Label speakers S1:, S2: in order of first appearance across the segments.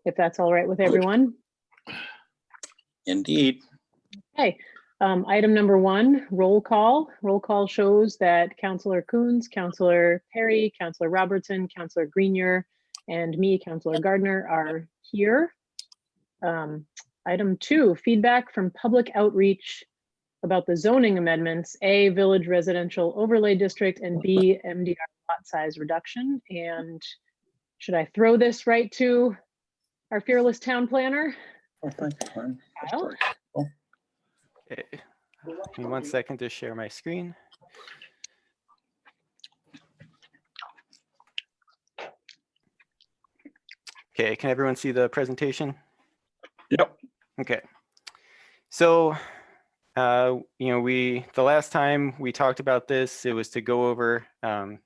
S1: if that's all right with everyone.
S2: Indeed.
S1: Okay, item number 1, roll call. Roll call shows that Councillor Coons, Councillor Perry, Councillor Robertson, Councillor Grenier, and me, Councillor Gardner, are here. Item 2, feedback from public outreach about the zoning amendments, A, village residential overlay district, and B, MDR lot size reduction. And should I throw this right to our fearless town planner? Kyle?
S3: Okay. Give me 1 second to share my screen. Okay, can everyone see the presentation?
S2: Yep.
S3: Okay. So, you know, the last time we talked about this, it was to go over an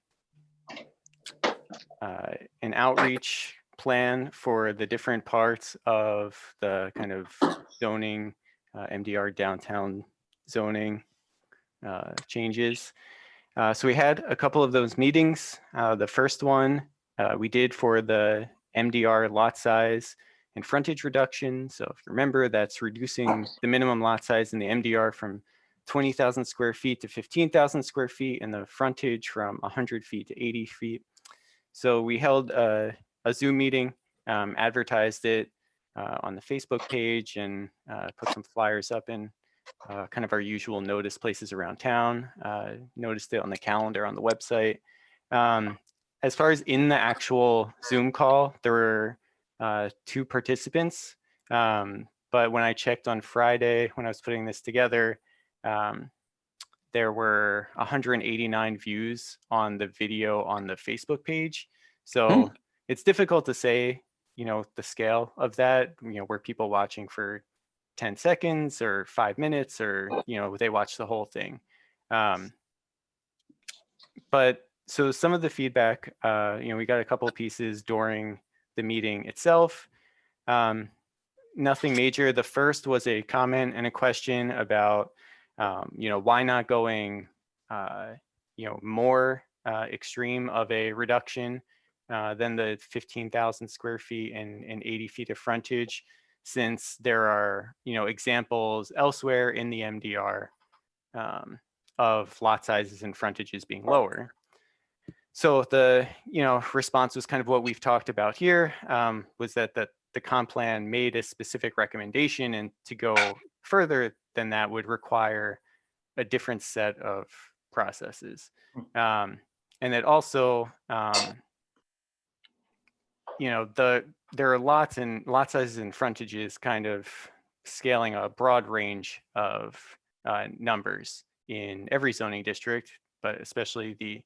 S3: outreach plan for the different parts of the kind of zoning, MDR downtown zoning changes. So we had a couple of those meetings. The first one we did for the MDR lot size and frontage reduction. So if you remember, that's reducing the minimum lot size in the MDR from 20,000 square feet to 15,000 square feet, and the frontage from 100 feet to 80 feet. So we held a Zoom meeting, advertised it on the Facebook page, and put some flyers up in kind of our usual notice places around town. Noticed it on the calendar on the website. As far as in the actual Zoom call, there were 2 participants. But when I checked on Friday, when I was putting this together, there were 189 views on the video on the Facebook page. So it's difficult to say, you know, the scale of that, you know, were people watching for 10 seconds or 5 minutes, or, you know, they watch the whole thing. But so some of the feedback, you know, we got a couple of pieces during the meeting itself. Nothing major. The first was a comment and a question about, you know, why not going, you know, more extreme of a reduction than the 15,000 square feet and 80 feet of frontage, since there are, you know, examples elsewhere in the MDR of lot sizes and frontages being lower. So the, you know, response was kind of what we've talked about here, was that the comp plan made a specific recommendation, and to go further than that would require a different set of processes. And that also, you know, there are lots and lot sizes and frontages kind of scaling a broad range of numbers in every zoning district, but especially the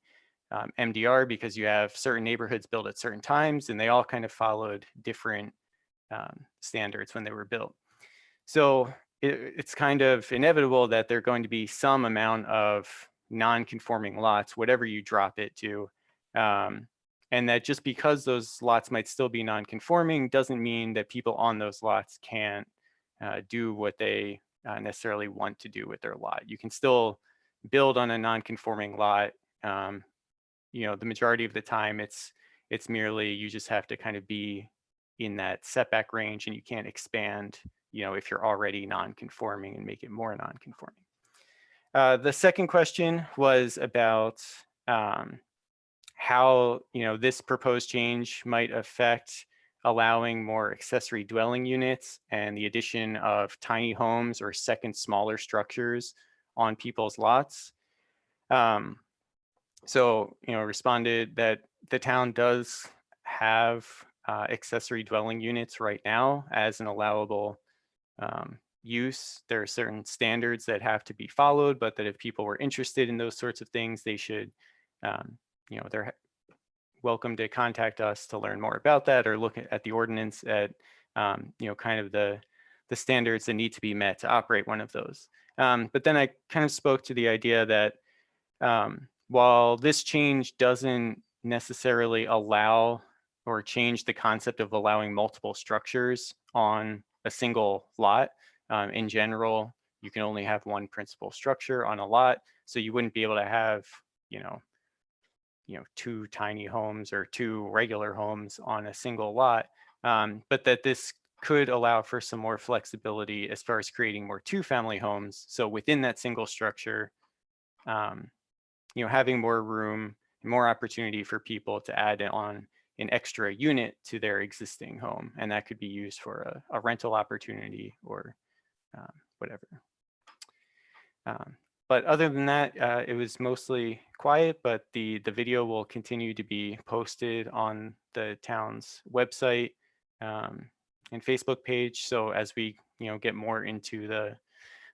S3: MDR, because you have certain neighborhoods built at certain times, and they all kind of followed different standards when they were built. So it's kind of inevitable that there are going to be some amount of non-conforming lots, whatever you drop it to. And that just because those lots might still be non-conforming doesn't mean that people on those lots can't do what they necessarily want to do with their lot. You can still build on a non-conforming lot. You know, the majority of the time it's merely, you just have to kind of be in that setback range, and you can't expand, you know, if you're already non-conforming and make it more non-conforming. The second question was about how, you know, this proposed change might affect allowing more accessory dwelling units and the addition of tiny homes or second smaller structures on people's lots. So, you know, responded that the town does have accessory dwelling units right now as an allowable use. There are certain standards that have to be followed, but that if people were interested in those sorts of things, they should, you know, they're welcome to contact us to learn more about that, or look at the ordinance at, you know, kind of the standards that need to be met to operate one of those. But then I kind of spoke to the idea that while this change doesn't necessarily allow or change the concept of allowing multiple structures on a single lot, in general, you can only have one principal structure on a lot. So you wouldn't be able to have, you know, 2 tiny homes or 2 regular homes on a single lot. but that this could allow for some more flexibility as far as creating more two-family homes. So within that single structure, having more room, more opportunity for people to add on an extra unit to their existing home. And that could be used for a rental opportunity or whatever. But other than that, it was mostly quiet, but the video will continue to be posted on the town's website and Facebook page. So as we get more into the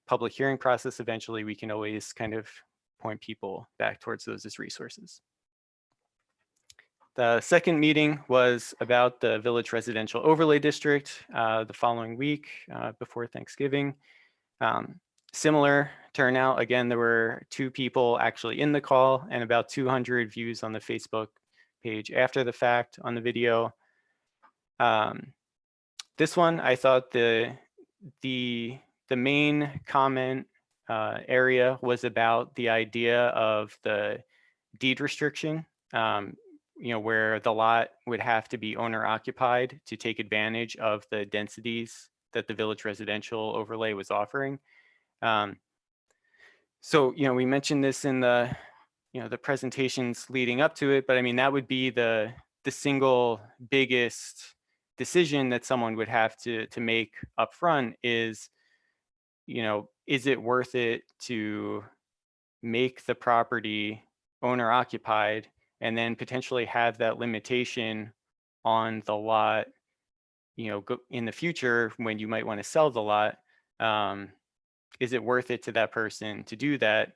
S3: public hearing process, eventually we can always kind of point people back towards those as resources. The second meeting was about the Village Residential Overlay District the following week before Thanksgiving. Similar turnout. Again, there were 2 people actually in the call and about 200 views on the Facebook page after the fact on the video. This one, I thought the main comment area was about the idea of the deed restriction, where the lot would have to be owner occupied to take advantage of the densities that the Village Residential Overlay was offering. So, we mentioned this in the presentations leading up to it, but I mean, that would be the single biggest decision that someone would have to make upfront is, is it worth it to make the property owner occupied and then potentially have that limitation on the lot, in the future when you might want to sell the lot? Is it worth it to that person to do that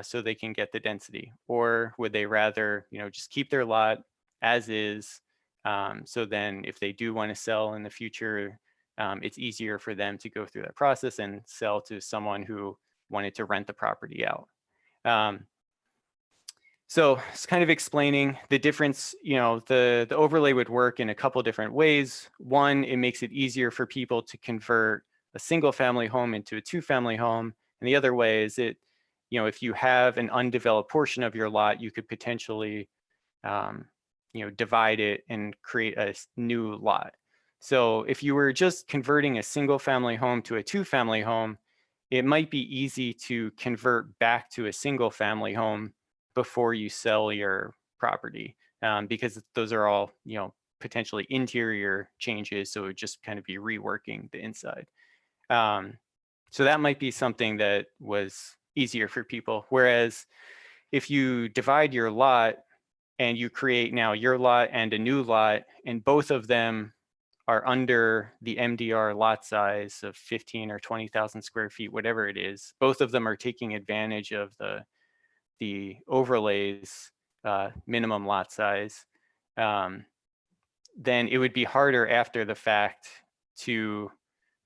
S3: so they can get the density? Or would they rather, just keep their lot as is? So then if they do want to sell in the future, it's easier for them to go through that process and sell to someone who wanted to rent the property out. So it's kind of explaining the difference. The overlay would work in a couple different ways. One, it makes it easier for people to convert a single family home into a 2-family home. And the other way is if you have an undeveloped portion of your lot, you could potentially, divide it and create a new lot. So if you were just converting a single family home to a 2-family home, it might be easy to convert back to a single family home before you sell your property, because those are all, potentially interior changes. So it would just kind of be reworking the inside. So that might be something that was easier for people. Whereas if you divide your lot and you create now your lot and a new lot, and both of them are under the MDR lot size of 15 or 20,000 square feet, whatever it is, both of them are taking advantage of the overlays minimum lot size, then it would be harder after the fact to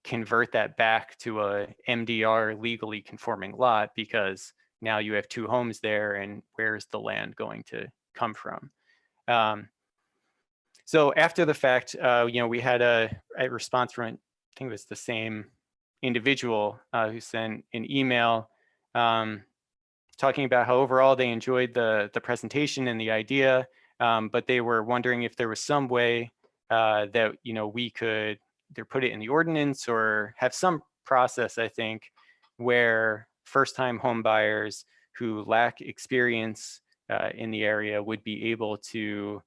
S3: convert that back to a MDR legally conforming lot, because now you have 2 homes there, and where's the land going to come from? So after the fact, we had a response from, I think it was the same individual who sent an email talking about how overall they enjoyed the presentation and the idea, but they were wondering if there was some way that we could either put it in the ordinance or have some process, I think, where first-time home buyers who lack experience in the area would be able to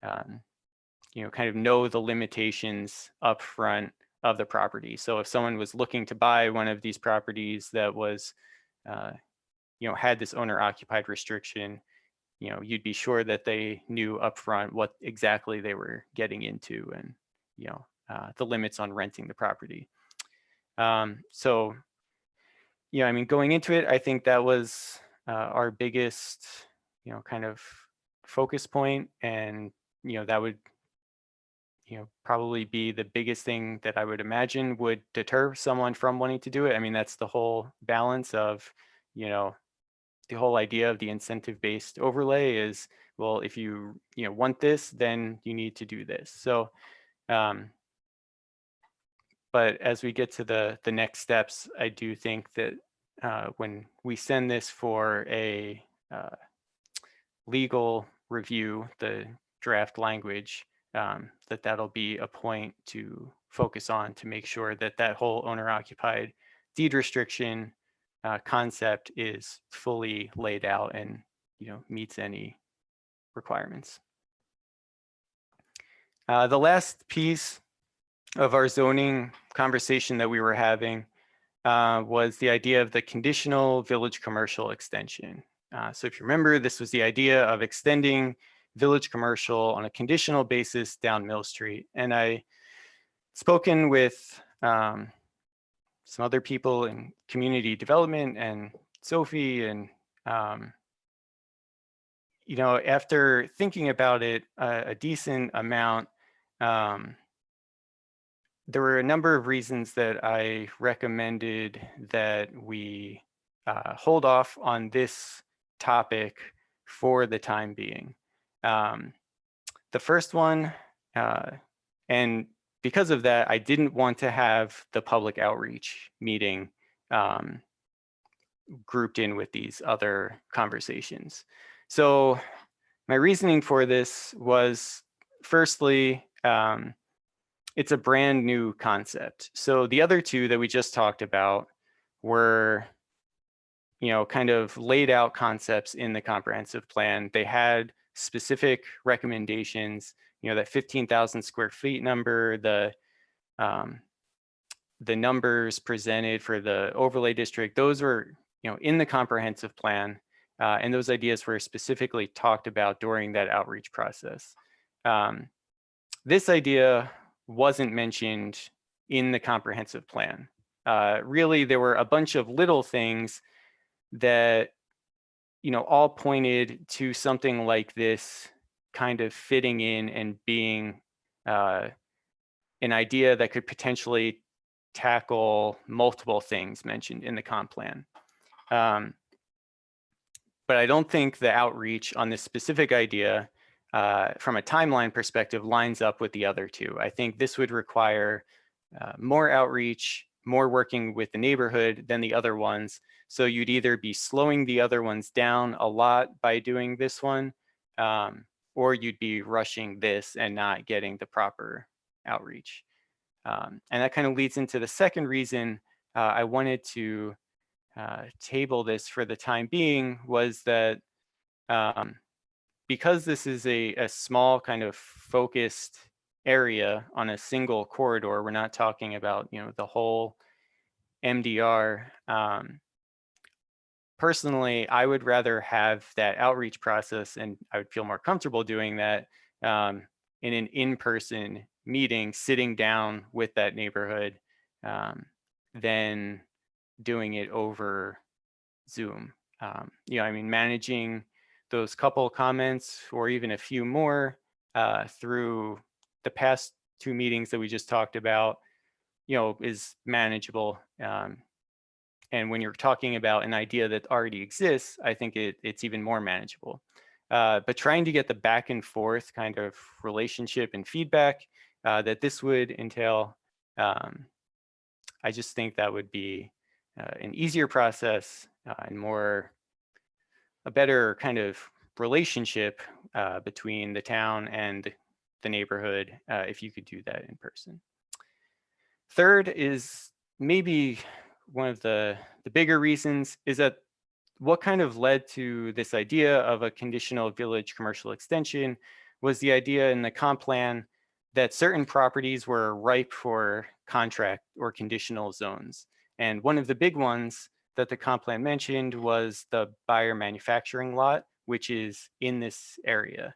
S3: kind of know the limitations up front of the property. So if someone was looking to buy one of these properties that was had this owner occupied restriction, you'd be sure that they knew upfront what exactly they were getting into, and the limits on renting the property. So I mean, going into it, I think that was our biggest kind of focus point, and that would probably be the biggest thing that I would imagine would deter someone from wanting to do it. I mean, that's the whole balance of the whole idea of the incentive-based overlay is, well, if you want this, then you need to do this. So, but as we get to the next steps, I do think that when we send this for a legal review, the draft language, that that'll be a point to focus on to make sure that that whole owner-occupied deed restriction concept is fully laid out and meets any requirements. The last piece of our zoning conversation that we were having was the idea of the conditional village commercial extension. So if you remember, this was the idea of extending village commercial on a conditional basis down Mill Street. And I spoken with some other people in community development and Sophie, and after thinking about it a decent amount, there were a number of reasons that I recommended that we hold off on this topic for the time being. The first one, and because of that, I didn't want to have the public outreach meeting grouped in with these other conversations. So my reasoning for this was, firstly, it's a brand new concept. So the other two that we just talked about were, kind of laid out concepts in the comprehensive plan. They had specific recommendations, that 15,000 square feet number, the numbers presented for the overlay district, those were, in the comprehensive plan. And those ideas were specifically talked about during that outreach process. This idea wasn't mentioned in the comprehensive plan. Really, there were a bunch of little things that, all pointed to something like this kind of fitting in and being an idea that could potentially tackle multiple things mentioned in the comp plan. But I don't think the outreach on this specific idea from a timeline perspective lines up with the other two. I think this would require more outreach, more working with the neighborhood than the other ones. So you'd either be slowing the other ones down a lot by doing this one, or you'd be rushing this and not getting the proper outreach. And that kind of leads into the second reason I wanted to table this for the time being, was that because this is a small kind of focused area on a single corridor, we're not talking about the whole MDR. Personally, I would rather have that outreach process, and I would feel more comfortable doing that in an in-person meeting, sitting down with that neighborhood, than doing it over Zoom. Managing those couple comments or even a few more through the past two meetings that we just talked about, is manageable. And when you're talking about an idea that already exists, I think it's even more manageable. But trying to get the back and forth kind of relationship and feedback that this would entail, I just think that would be an easier process and a better kind of relationship between the town and the neighborhood if you could do that in person. Third is maybe one of the bigger reasons, is that what kind of led to this idea of a conditional village commercial extension was the idea in the comp plan that certain properties were ripe for contract or conditional zones. And one of the big ones that the comp plan mentioned was the buyer manufacturing lot, which is in this area.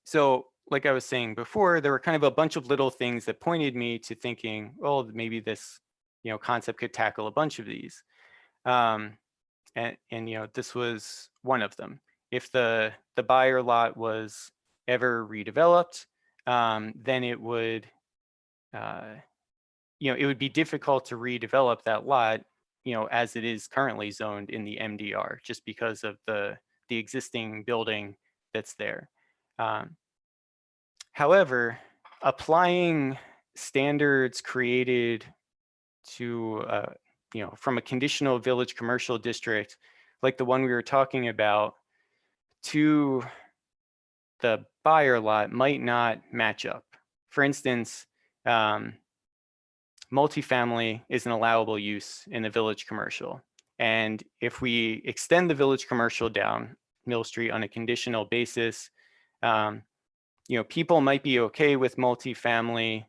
S3: So like I was saying before, there were kind of a bunch of little things that pointed me to thinking, well, maybe this concept could tackle a bunch of these. And this was one of them. If the buyer lot was ever redeveloped, then it would it would be difficult to redevelop that lot, as it is currently zoned in the MDR, just because of the existing building that's there. However, applying standards created to, from a conditional village commercial district, like the one we were talking about, to the buyer lot might not match up. For instance, multifamily is an allowable use in the village commercial. And if we extend the village commercial down Mill Street on a conditional basis, people might be okay with multifamily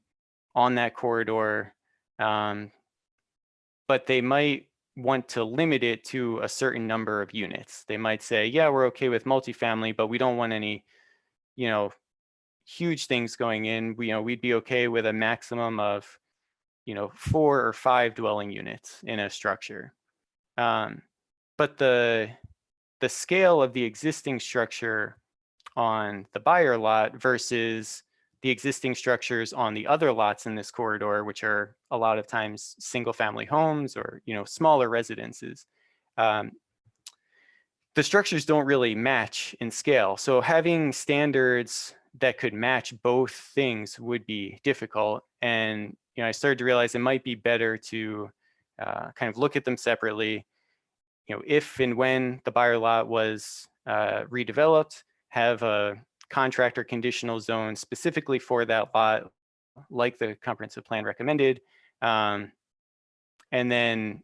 S3: on that corridor, but they might want to limit it to a certain number of units. They might say, yeah, we're okay with multifamily, but we don't want any, huge things going in. We'd be okay with a maximum of, 4 or 5 dwelling units in a structure. But the scale of the existing structure on the buyer lot versus the existing structures on the other lots in this corridor, which are a lot of times single family homes or, smaller residences, the structures don't really match in scale. So having standards that could match both things would be difficult. And I started to realize it might be better to kind of look at them separately. If and when the buyer lot was redeveloped, have a contractor conditional zone specifically for that lot, like the comprehensive plan recommended. And then,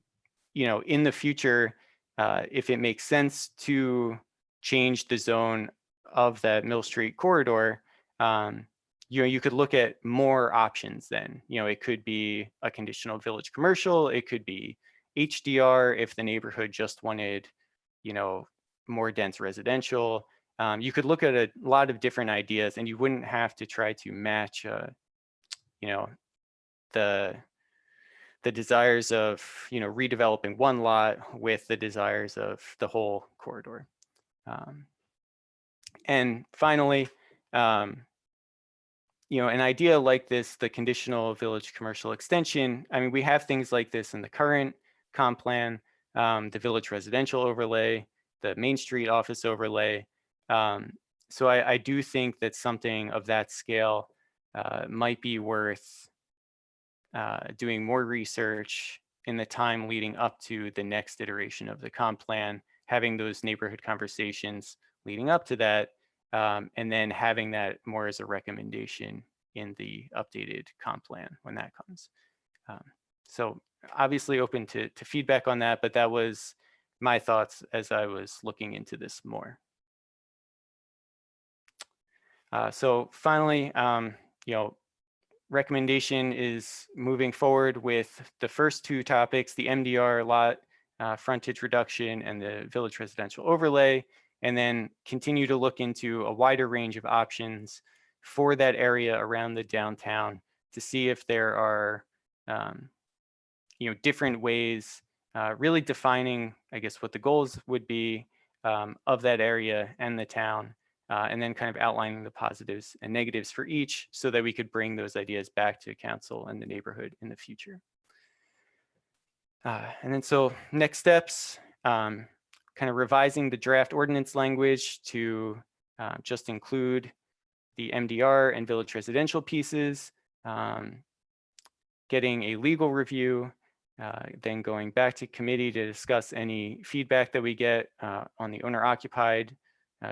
S3: in the future, if it makes sense to change the zone of that Mill Street corridor, you could look at more options then. It could be a conditional village commercial, it could be HDR if the neighborhood just wanted, more dense residential. You could look at a lot of different ideas, and you wouldn't have to try to match, the desires of, redeveloping one lot with the desires of the whole corridor. And finally, an idea like this, the conditional village commercial extension, we have things like this in the current comp plan, the village residential overlay, the Main Street office overlay. So I do think that something of that scale might be worth doing more research in the time leading up to the next iteration of the comp plan, having those neighborhood conversations leading up to that, and then having that more as a recommendation in the updated comp plan when that comes. So obviously open to feedback on that, but that was my thoughts as I was looking into this more. So finally, recommendation is moving forward with the first two topics, the MDR lot frontage reduction and the village residential overlay, and then continue to look into a wider range of options for that area around the downtown to see if there are different ways, really defining, I guess, what the goals would be of that area and the town, and then kind of outlining the positives and negatives for each so that we could bring those ideas back to council and the neighborhood in the future. And then so next steps, kind of revising the draft ordinance language to just include the MDR and village residential pieces, getting a legal review, then going back to committee to discuss any feedback that we get on the owner occupied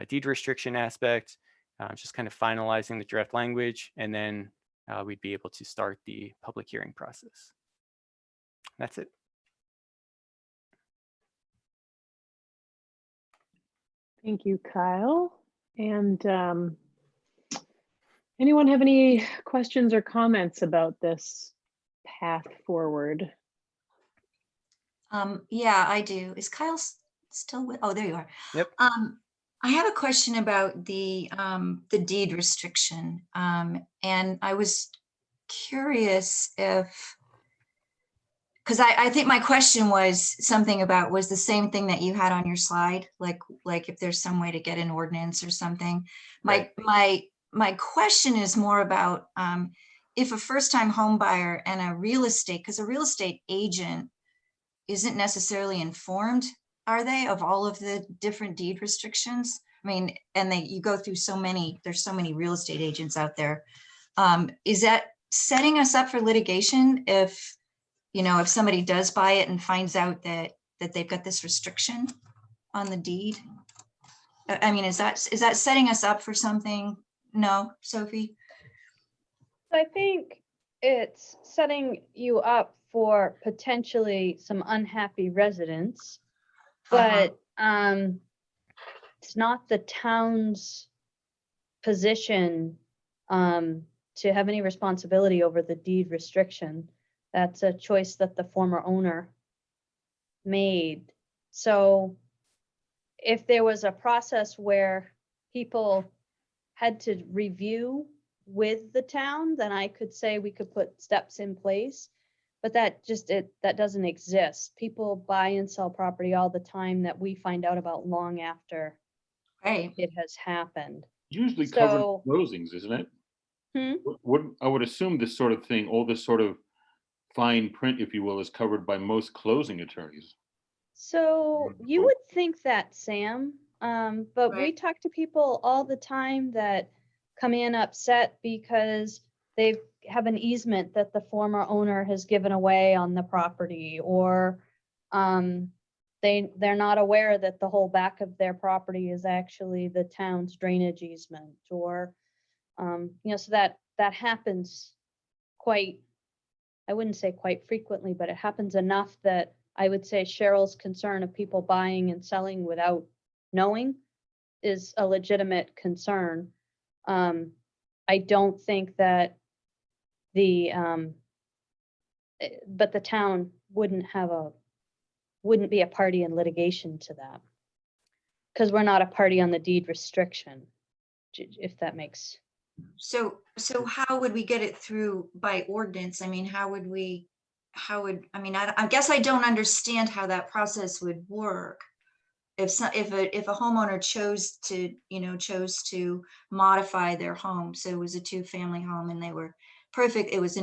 S3: deed restriction aspect, just kind of finalizing the draft language, and then we'd be able to start the public hearing process. That's it.
S1: Thank you, Kyle. And anyone have any questions or comments about this path forward?
S2: Yeah, I do. Is Kyle still with? Oh, there you are.
S3: Yep.
S2: I have a question about the deed restriction, and I was curious if, because I think my question was something about, was the same thing that you had on your slide, like if there's some way to get an ordinance or something.
S3: Right.
S2: My question is more about if a first-time home buyer and a real estate, because a real estate agent isn't necessarily informed, are they, of all of the different deed restrictions? I mean, and you go through so many, there's so many real estate agents out there. Is that setting us up for litigation if, if somebody does buy it and finds out that they've got this restriction on the deed? I mean, is that setting us up for something? No, Sophie?
S4: I think it's setting you up for potentially some unhappy residents,
S2: Uh-huh.
S4: but it's not the town's position to have any responsibility over the deed restriction. That's a choice that the former owner made. So if there was a process where people had to review with the town, then I could say we could put steps in place. But that doesn't exist. People buy and sell property all the time that we find out about long after
S2: Right.
S4: it has happened.
S5: Usually covered
S4: So-
S5: closings, isn't it?
S4: Hmm?
S5: I would assume this sort of thing, all this sort of fine print, if you will, is covered by most closing attorneys.
S4: So you would think that, Sam, but we
S2: Right.
S4: talk to people all the time that come in upset because they have an easement that the former owner has given away on the property, or they're not aware that the whole back of their property is actually the town's drainage easement, or so that happens quite, I wouldn't say quite frequently, but it happens enough that I would say Cheryl's concern of people buying and selling without knowing is a legitimate concern. I don't think that but the town wouldn't be a party in litigation to that, because we're not a party on the deed restriction, if that makes.
S2: So how would we get it through by ordinance? I mean, I guess I don't understand how that process would work. If a homeowner chose to modify their home, so it was a 2-family home and they were perfect, it was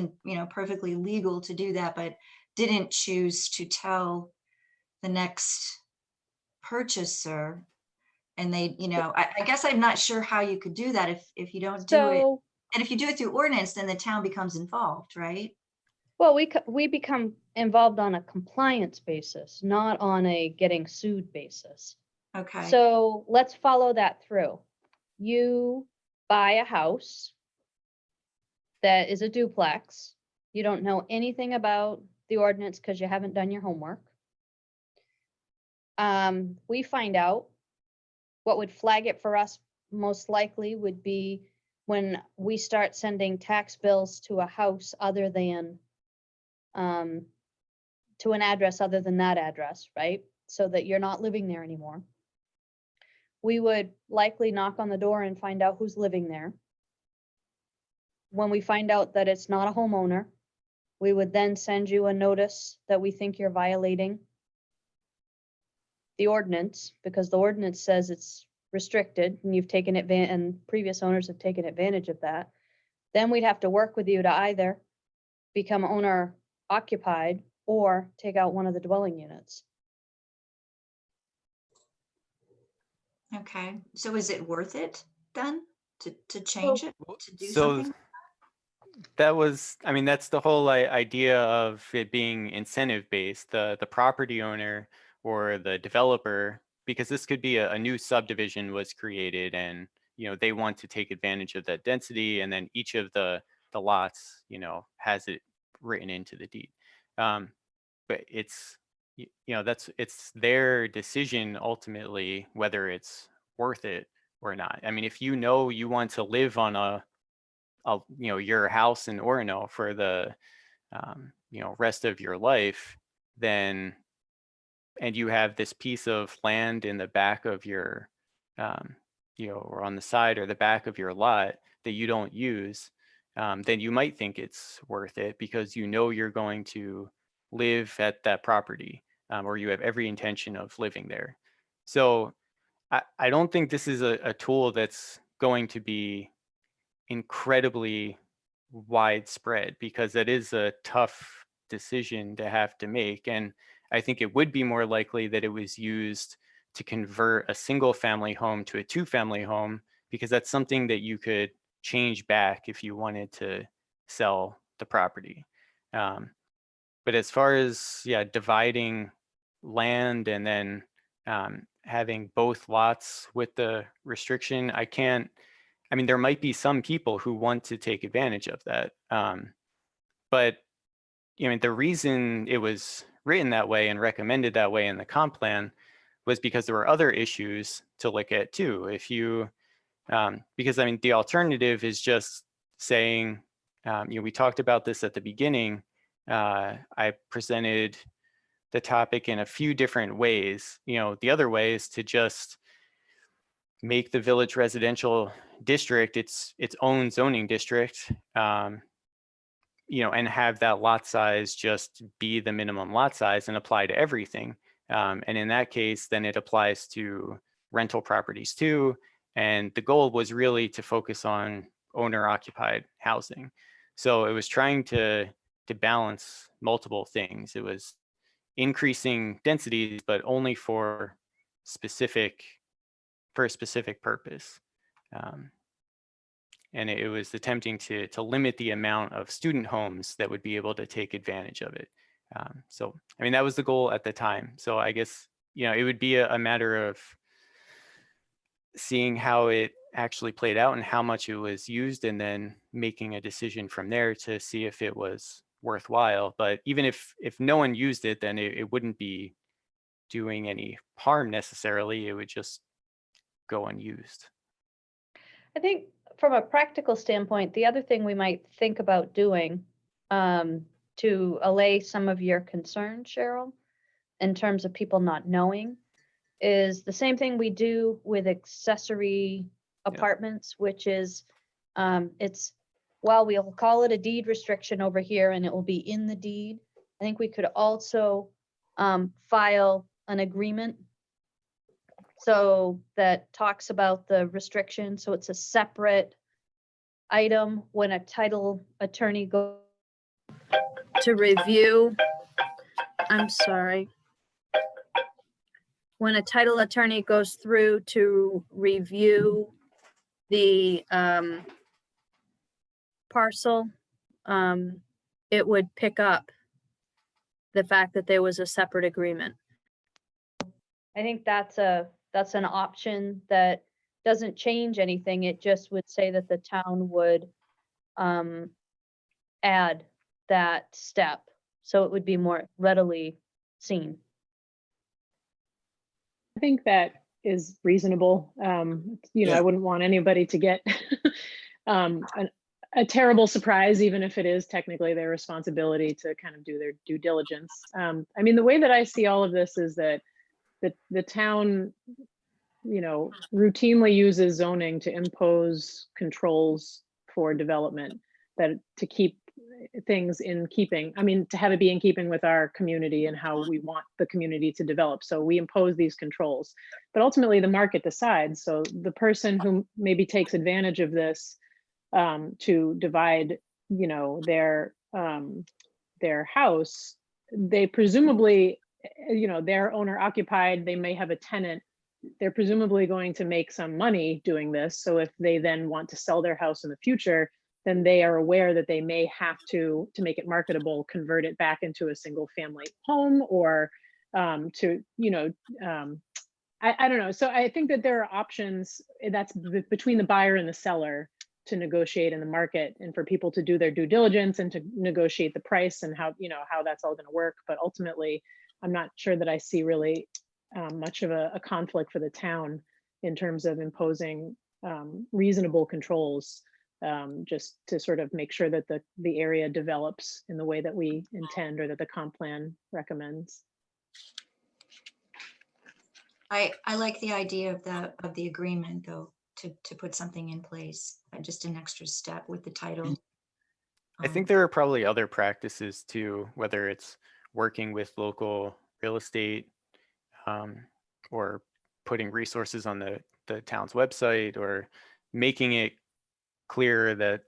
S2: perfectly legal to do that, but didn't choose to tell the next purchaser. And they, I guess I'm not sure how you could do that if you don't do it.
S4: So,
S2: And if you do it through ordinance, then the town becomes involved, right?
S4: well, we become involved on a compliance basis, not on a getting sued basis.
S2: Okay.
S4: So let's follow that through. You buy a house that is a duplex. You don't know anything about the ordinance because you haven't done your homework. We find out. What would flag it for us most likely would be when we start sending tax bills to a house other than, to an address other than that address, right? So that you're not living there anymore. We would likely knock on the door and find out who's living there. When we find out that it's not a homeowner, we would then send you a notice that we think you're violating the ordinance, because the ordinance says it's restricted and you've taken advantage, and previous owners have taken advantage of that. Then we'd have to work with you to either become owner occupied or take out one of the dwelling units.
S2: Okay. So is it worth it then to change it, to do
S3: So
S2: something?
S3: that's the whole idea of it being incentive based, the property owner or the developer, because this could be a new subdivision was created and, they want to take advantage of that density, and then each of the lots, has it written into the deed. But it's, it's their decision ultimately, whether it's worth it or not. I mean, if you want to live on your house in Orono for the rest of your life, then, and you have this piece of land in the back of your or on the side or the back of your lot that you don't use, then you might think it's worth it because you're going to live at that property, or you have every intention of living there. So I don't think this is a tool that's going to be incredibly widespread, because that is a tough decision to have to make. And I think it would be more likely that it was used to convert a single family home to a 2-family home, because that's something that you could change back if you wanted to sell the property. But as far as dividing land and then having both lots with the restriction, I mean, there might be some people who want to take advantage of that. But the reason it was written that way and recommended that way in the comp plan was because there were other issues to look at too. If you, because I mean, the alternative is just saying, we talked about this at the beginning. I presented the topic in a few different ways. The other way is to just make the village residential district its own zoning district, and have that lot size just be the minimum lot size and apply to everything. And in that case, then it applies to rental properties too. And the goal was really to focus on owner occupied housing. So it was trying to balance multiple things. It was increasing densities, but only for a specific purpose. And it was attempting to limit the amount of student homes that would be able to take advantage of it. So, I mean, that was the goal at the time. So I guess, it would be a matter of seeing how it actually played out and how much it was used, and then making a decision from there to see if it was worthwhile. But even if no one used it, then it wouldn't be doing any harm necessarily. It would just go unused.
S4: I think from a practical standpoint, the other thing we might think about doing to allay some of your concerns, Cheryl, in terms of people not knowing, is the same thing we do with accessory apartments, which is while we'll call it a deed restriction over here and it will be in the deed, I think we could also file an agreement so that talks about the restriction. So it's a separate item when a title attorney goes to review. I'm sorry. When a title attorney goes through to review the parcel, it would pick up the fact that there was a separate agreement. I think that's an option that doesn't change anything. It just would say that the town would add that step, so it would be more readily seen.
S1: I think that is reasonable. I wouldn't want anybody to get a terrible surprise, even if it is technically their responsibility to kind of do their due diligence. I mean, the way that I see all of this is that the town, routinely uses zoning to impose controls for development, that to keep things in keeping, to have it be in keeping with our community and how we want the community to develop. So we impose these controls, but ultimately the market decides. So the person who maybe takes advantage of this to divide, their house, they presumably, they're owner occupied, they may have a tenant, they're presumably going to make some money doing this. So if they then want to sell their house in the future, then they are aware that they may have to make it marketable, convert it back into a single family home, or I don't know. So I think that there are options that's between the buyer and the seller to negotiate in the market, and for people to do their due diligence and to negotiate the price and how that's all going to work. But ultimately, I'm not sure that I see really much of a conflict for the town in terms of imposing reasonable controls, just to sort of make sure that the area develops in the way that we intend, or that the comp plan recommends.
S2: I like the idea of the agreement, though, to put something in place, just an extra step with the title.
S3: I think there are probably other practices too, whether it's working with local real estate, or putting resources on the town's website, or making it clear that,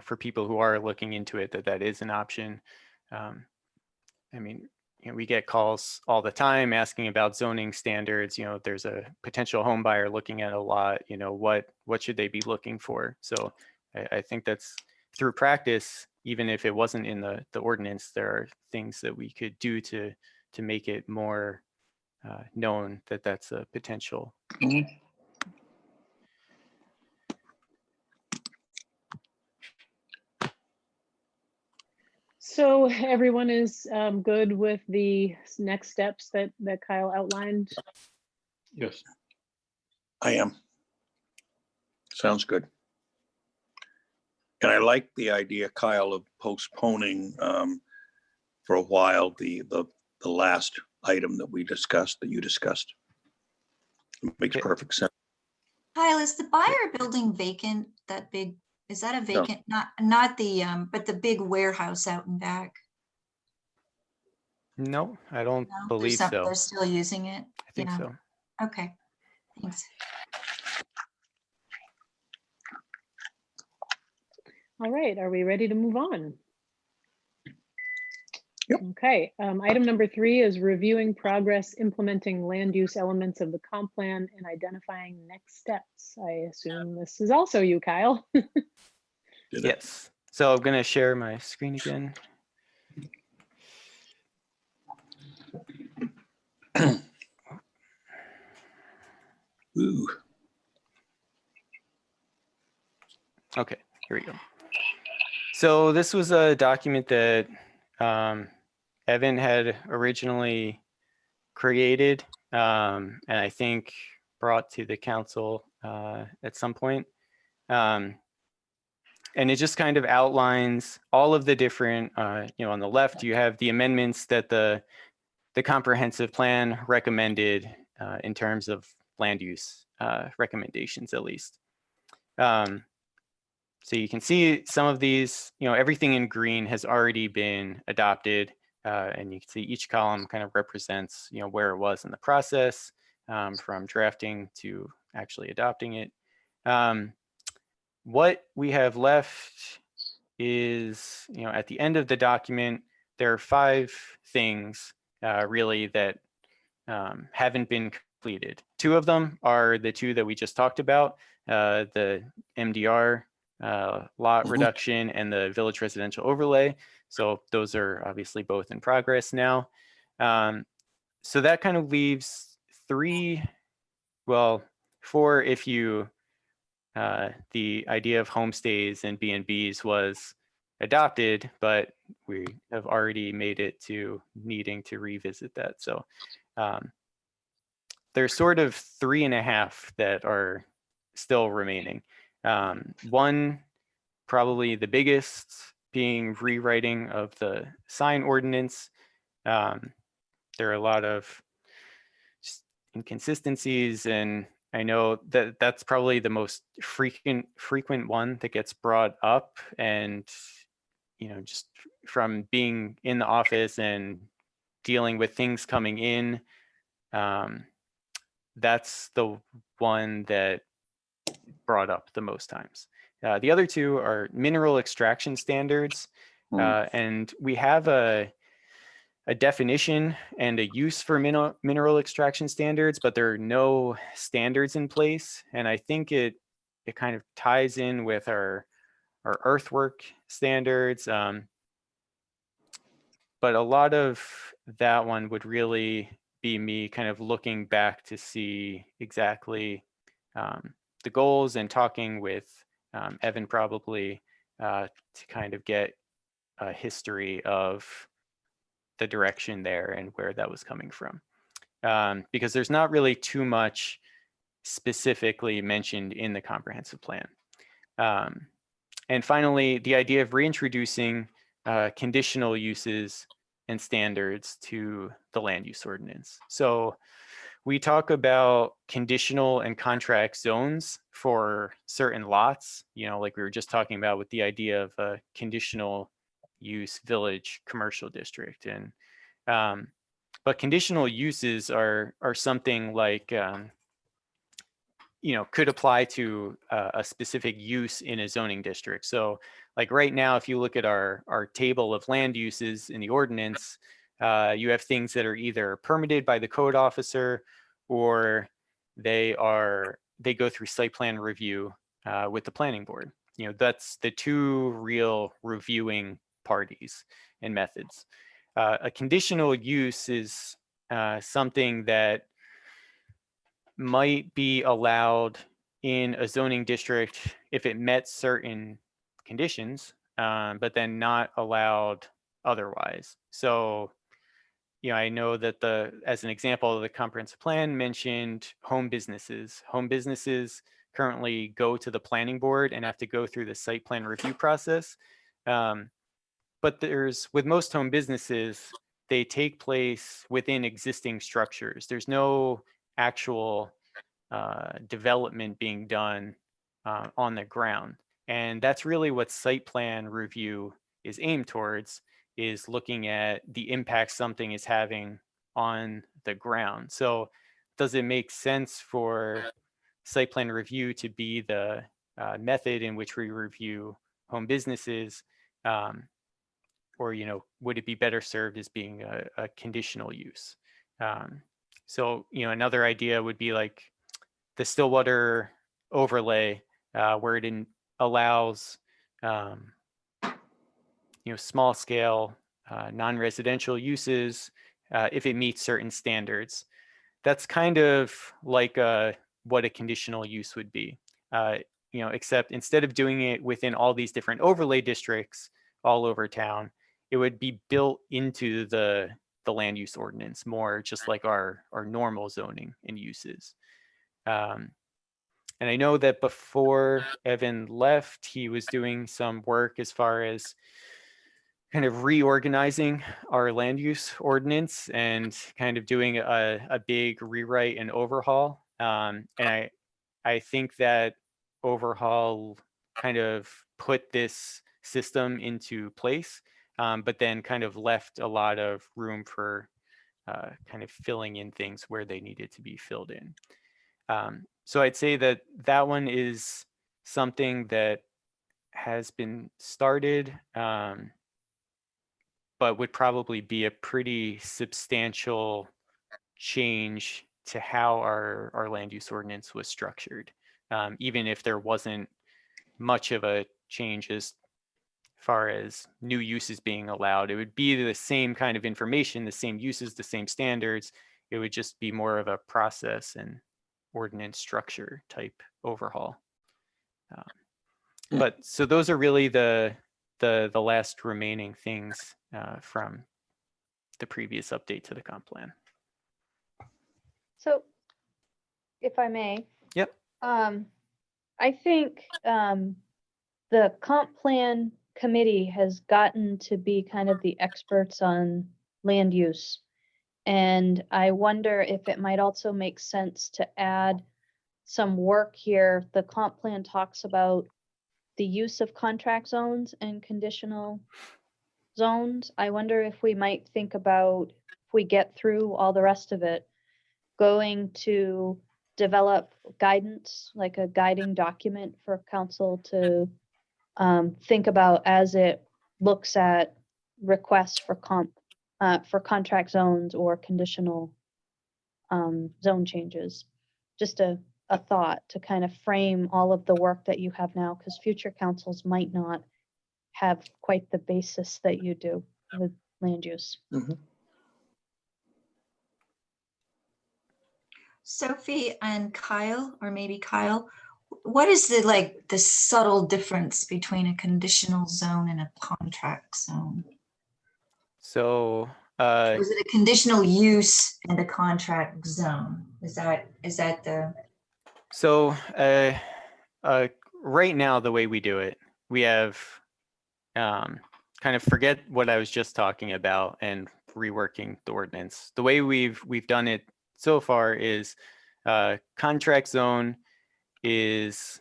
S3: for people who are looking into it, that is an option. We get calls all the time asking about zoning standards. There's a potential home buyer looking at a lot, what should they be looking for? So I think that's through practice, even if it wasn't in the ordinance, there are things that we could do to make it more known that that's a potential.
S6: Mhm.
S1: So everyone is good with the next steps that Kyle outlined?
S5: Yes.
S6: I am. Sounds good. And I like the idea, Kyle, of postponing for a while the last item that we discussed, that you discussed. It makes
S3: Okay.
S6: perfect sense.
S2: Kyle, is the buyer building vacant, that big, is that a vacant, not the, but the big warehouse out in back?
S3: No, I don't
S2: No?
S3: believe so.
S2: They're still using it?
S3: I think
S2: Yeah.
S3: so.
S2: Okay, thanks.
S1: All right, are we ready to move on?
S6: Yep.
S1: Okay, item number 3 is reviewing progress implementing land use elements of the comp plan and identifying next steps. I assume this is also you, Kyle.
S6: Did it?
S3: Yes. So I'm going to share my screen again.
S6: Ooh.
S3: Okay, here we go. So this was a document that Evan had originally created and I think brought to the council at some point. And it just kind of outlines all of the different, on the left, you have the amendments that the comprehensive plan recommended in terms of land use recommendations, at least. So you can see some of these, everything in green has already been adopted. And you can see each column kind of represents, where it was in the process from drafting to actually adopting it. What we have left is, at the end of the document, there are 5 things really that haven't been completed. 2 of them are the 2 that we just talked about, the MDR lot reduction and the village residential overlay. So those are obviously both in progress now. So that kind of leaves 4 if you, the idea of homestays and B&Bs was adopted, but we have already made it to needing to revisit that. So there's sort of 3.5 that are still remaining. 1, probably the biggest, being rewriting of the sign ordinance. There are a lot of just inconsistencies, and I know that that's probably the most frequent one that gets brought up. And just from being in the office and dealing with things coming in, that's the one that brought up the most times. The other 2 are mineral extraction standards. And we have a definition and a use for mineral extraction standards, but there are no standards in place. And I think it kind of ties in with our earthwork standards. But a lot of that one would really be me kind of looking back to see exactly the goals and talking with Evan probably to kind of get a history of the direction there and where that was coming from. Because there's not really too much specifically mentioned in the comprehensive plan. And finally, the idea of reintroducing conditional uses and standards to the land use ordinance. So we talk about conditional and contract zones for certain lots, like we were just talking about with the idea of a conditional use village commercial district. And but conditional uses are something like could apply to a specific use in a zoning district. So like right now, if you look at our table of land uses in the ordinance, you have things that are either permitted by the code officer or they go through site plan review with the planning board. That's the 2 real reviewing parties and methods. A conditional use is something that might be allowed in a zoning district if it met certain conditions, but then not allowed otherwise. So, I know that as an example, the comprehensive plan mentioned home businesses. Home businesses currently go to the planning board and have to go through the site plan review process. But with most home businesses, they take place within existing structures. There's no actual development being done on the ground. And that's really what site plan review is aimed towards, is looking at the impact something is having on the ground. So does it make sense for site plan review to be the method in which we review home businesses? Or, would it be better served as being a conditional use? So, another idea would be like the Stillwater overlay, where it allows, small scale, non-residential uses if it meets certain standards. That's kind of like what a conditional use would be, except instead of doing it within all these different overlay districts all over town, it would be built into the land use ordinance, more just like our normal zoning and uses. And I know that before Evan left, he was doing some work as far as kind of reorganizing our land use ordinance and kind of doing a big rewrite and overhaul. And I think that overhaul kind of put this system into place, but then kind of left a lot of room for kind of filling in things where they needed to be filled in. So I'd say that one is something that has been started, but would probably be a pretty substantial change to how our land use ordinance was structured, even if there wasn't much of a change as far as new uses being allowed. It would be the same kind of information, the same uses, the same standards. It would just be more of a process and ordinance structure type overhaul. But so those are really the last remaining things from the previous update to the comp plan.
S4: So, if I may.
S3: Yep.
S4: I think the comp plan committee has gotten to be kind of the experts on land use. And I wonder if it might also make sense to add some work here. The comp plan talks about the use of contract zones and conditional zones. I wonder if we might think about, if we get through all the rest of it, going to develop guidance, like a guiding document for council to think about as it looks at requests for contract zones or conditional zone changes. Just a thought to kind of frame all of the work that you have now, because future councils might not have quite the basis that you do with land use.
S6: Mm-hmm.
S2: Sophie and Kyle, or maybe Kyle, what is the subtle difference between a conditional zone and a contract zone?
S3: So
S2: Was it a conditional use and a contract zone? Is that the?
S3: So right now, the way we do it, we have kind of forget what I was just talking about and reworking the ordinance. The way we've done it so far is contract zone is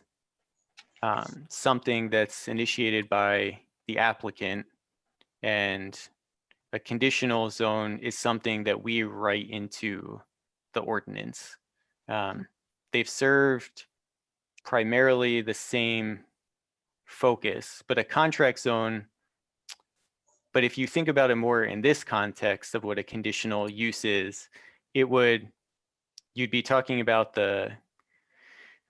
S3: something that's initiated by the applicant, and a conditional zone is something that we write into the ordinance. They've served primarily the same focus, but a contract zone, but if you think about it more in this context of what a conditional use is, you'd be talking about the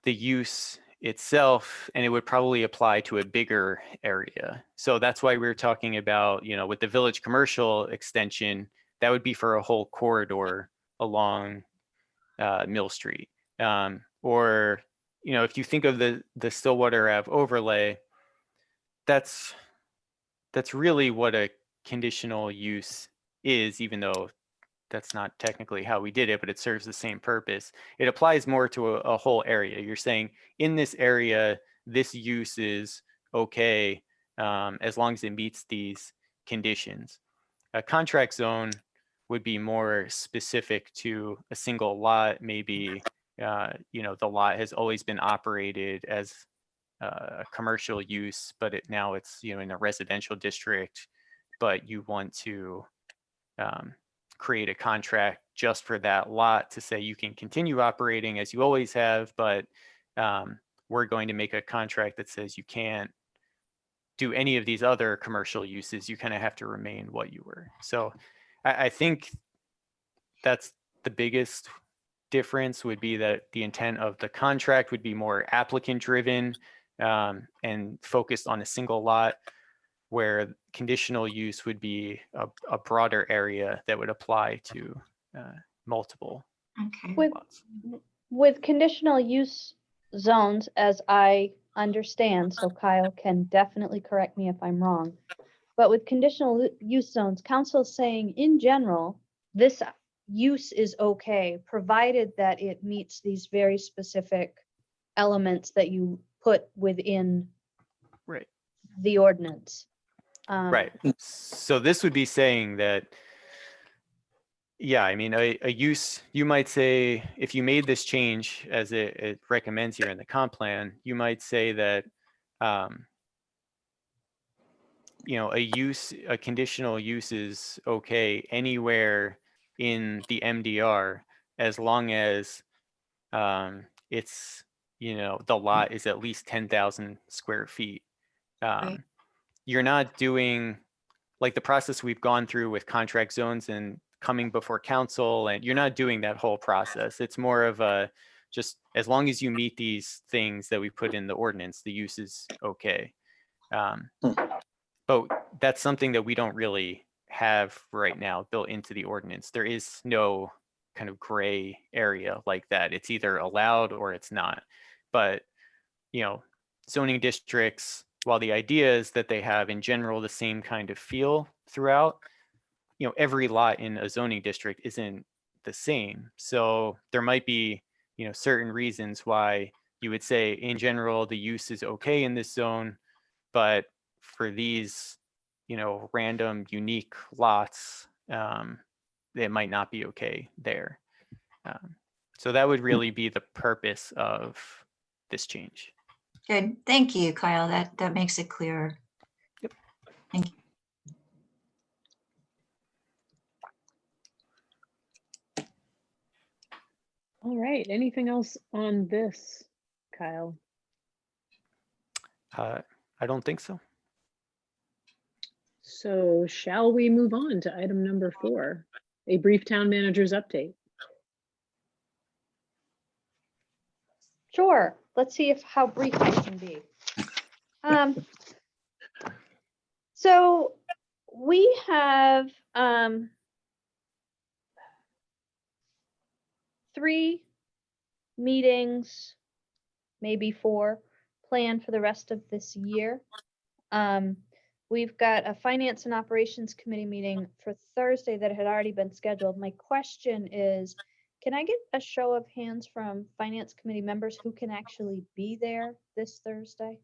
S3: use itself, and it would probably apply to a bigger area. So that's why we're talking about, with the village commercial extension, that would be for a whole corridor along Mill Street. Or, you know, if you think of the Stillwater Ave overlay, that's really what a conditional use is, even though that's not technically how we did it, but it serves the same purpose. It applies more to a whole area. You're saying in this area, this use is okay as long as it meets these conditions. A contract zone would be more specific to a single lot. Maybe, you know, the lot has always been operated as a commercial use, but now it's, you know, in a residential district, but you want to create a contract just for that lot to say you can continue operating as you always have, but we're going to make a contract that says you can't do any of these other commercial uses. You kind of have to remain what you were. So I think that's the biggest difference, would be that the intent of the contract would be more applicant driven and focused on a single lot, where conditional use would be a broader area that would apply to multiple
S2: Okay.
S3: lots.
S4: With conditional use zones, as I understand, so Kyle can definitely correct me if I'm wrong, but with conditional use zones, council is saying in general, this use is okay, provided that it meets these very specific elements that you put within
S3: Right.
S4: the ordinance.
S3: Right. So this would be saying that, yeah, I mean, a use, you might say, if you made this change as it recommends here in the comp plan, you might say that, you know, a conditional use is okay anywhere in the MDR, as long as it's, you know, the lot is at least 10,000 square feet.
S2: Right.
S3: You're not doing like the process we've gone through with contract zones and coming before council, and you're not doing that whole process. It's more of a, just as long as you meet these things that we put in the ordinance, the use is okay. But that's something that we don't really have right now built into the ordinance. There is no kind of gray area like that. It's either allowed or it's not. But, you know, zoning districts, while the idea is that they have in general the same kind of feel throughout, you know, every lot in a zoning district isn't the same. So there might be, you know, certain reasons why you would say in general the use is okay in this zone, but for these, you know, random unique lots, it might not be okay there. So that would really be the purpose of this change.
S2: Good. Thank you, Kyle. That makes it clearer.
S3: Yep.
S2: Thank you.
S1: All right, anything else on this, Kyle?
S3: I don't think so.
S1: So shall we move on to item number 4, a brief town manager's update?
S4: Sure, let's see how brief I can be. So we have 3 meetings, maybe 4, planned for the rest of this year. We've got a Finance and Operations Committee meeting for Thursday that had already been scheduled. My question is, can I get a show of hands from Finance Committee members who can actually be there this Thursday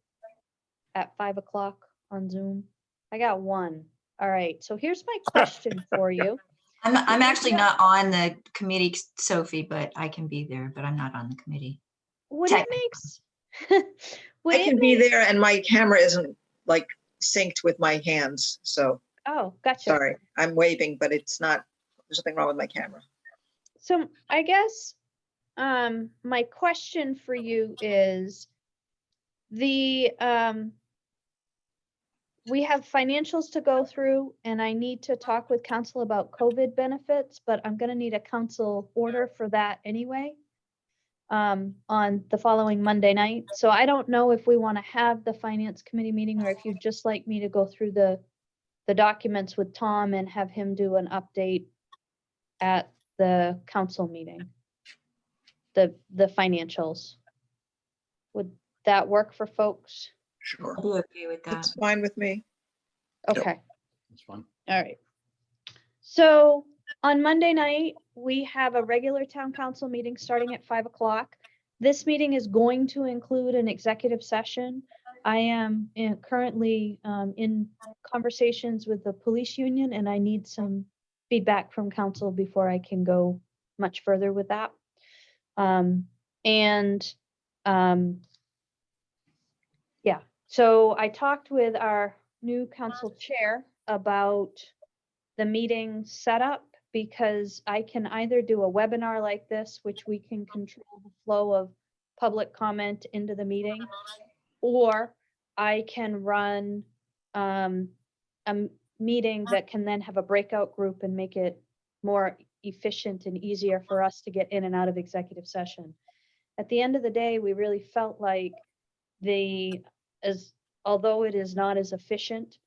S4: at 5 o'clock on Zoom? I got 1. All right, so here's my question for you.
S2: I'm actually not on the committee, Sophie, but I can be there, but I'm not on the committee.
S4: Would it make would
S7: I
S4: it
S7: can be
S4: make-
S7: there and my camera isn't like synced with my hands, so
S4: Oh, gotcha.
S7: sorry. I'm waving, but it's not, there's nothing wrong with my camera.
S4: So I guess my question for you is the we have financials to go through and I need to talk with council about COVID benefits, but I'm going to need a council order for that anyway on the following Monday night. So I don't know if we want to have the finance committee meeting or if you'd just like me to go through the documents with Tom and have him do an update at the council meeting. The financials. Would that work for folks?
S6: Sure.
S2: I'd be okay with that.
S7: It's fine with me.
S6: Yep.
S4: Okay.
S5: That's fine.
S4: All right. So on Monday night, we have a regular town council meeting starting at 5 o'clock. This meeting is going to include an executive session. I am currently in conversations with the police union, and I need some feedback from council before I can go much further with that. Yeah, so I talked with our new council chair about the meeting setup, because I can either do a webinar like this, which we can control the flow of public comment into the meeting, or I can run meeting that can then have a breakout group and make it more efficient and easier for us to get in and out of executive session. At the end of the day, we really felt like although it is not as efficient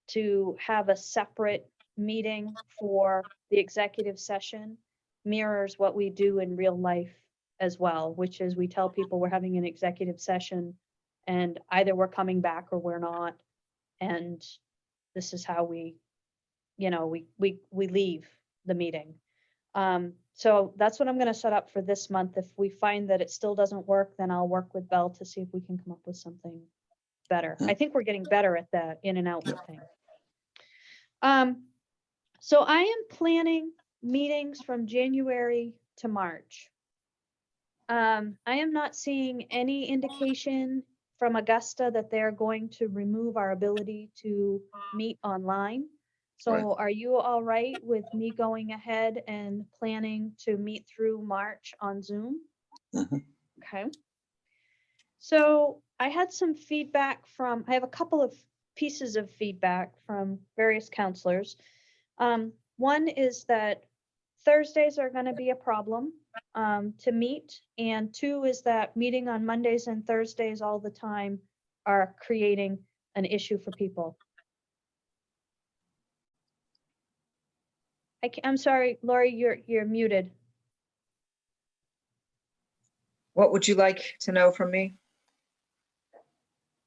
S4: to have a separate meeting for the executive session, mirrors what we do in real life as well, which is we tell people we're having an executive session and either we're coming back or we're not. And this is how we leave the meeting. So that's what I'm going to set up for this month. If we find that it still doesn't work, then I'll work with Belle to see if we can come up with something better. I think we're getting better at that in and out thing. So I am planning meetings from January to March. I am not seeing any indication from Augusta that they're going to remove our ability to meet online. So
S6: Right.
S4: are you all right with me going ahead and planning to meet through March on Zoom?
S6: Mhm.
S4: Okay. So I had some feedback I have a couple of pieces of feedback from various counselors. One is that Thursdays are going to be a problem to meet. And two is that meeting on Mondays and Thursdays all the time are creating an issue for people. I'm sorry, Lori, you're muted.
S7: What would you like to know from me?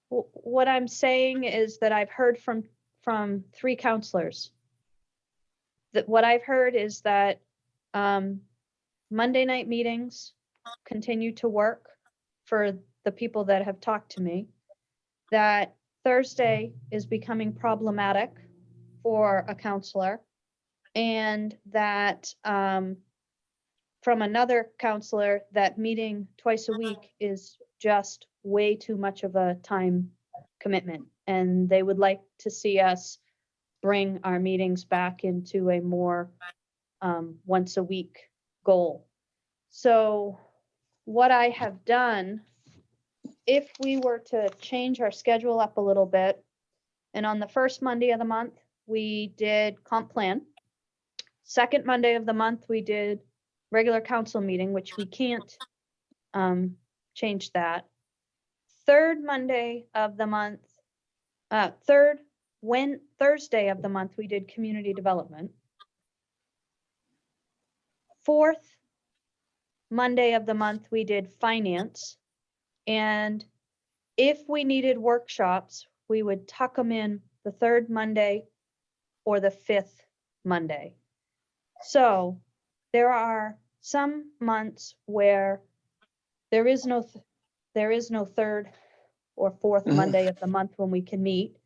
S4: What I'm saying is that I've heard from 3 counselors. That what I've heard is that Monday night meetings continue to work for the people that have talked to me. That Thursday is becoming problematic for a counselor, and that from another counselor, that meeting twice a week is just way too much of a time commitment, and they would like to see us bring our meetings back into a more once a week goal. So what I have done, if we were to change our schedule up a little bit, and on the first Monday of the month, we did comp plan. Second Monday of the month, we did regular council meeting, which we can't change that. Third Monday of the month, Thursday of the month, we did community development. Fourth Monday of the month, we did finance. And if we needed workshops, we would tuck them in the third Monday or the fifth Monday. So there are some months where there is no third or fourth Monday of the month when we can meet,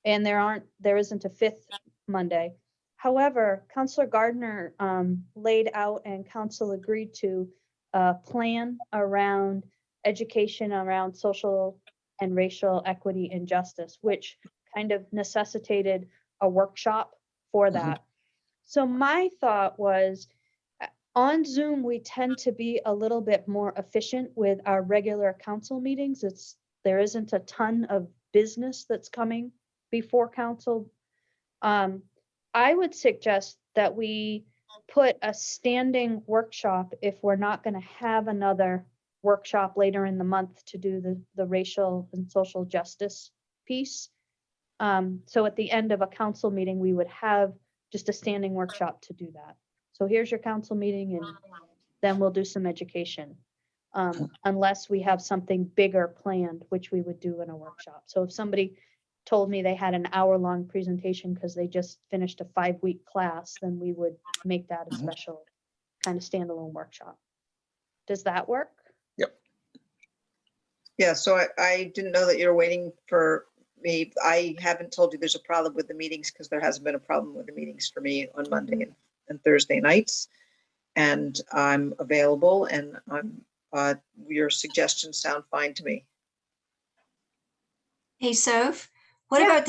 S4: and there isn't a fifth Monday. However, Councillor Gardner laid out and council agreed to a plan around education around social and racial equity and justice, which kind of necessitated a workshop for that. So my thought was, on Zoom, we tend to be a little bit more efficient with our regular council meetings. There isn't a ton of business that's coming before council. I would suggest that we put a standing workshop if we're not going to have another workshop later in the month to do the racial and social justice piece. So at the end of a council meeting, we would have just a standing workshop to do that. So here's your council meeting, and then we'll do some education. Unless we have something bigger planned, which we would do in a workshop. So if somebody told me they had an hour-long presentation because they just finished a 5-week class, then we would make that a special kind of standalone workshop. Does that work?
S7: Yeah, so I didn't know that you're waiting for me. I haven't told you there's a problem with the meetings because there hasn't been a problem with the meetings for me on Monday and Thursday nights. And I'm available, and your suggestions sound fine to me.
S2: Hey, Soph, what
S4: Yeah.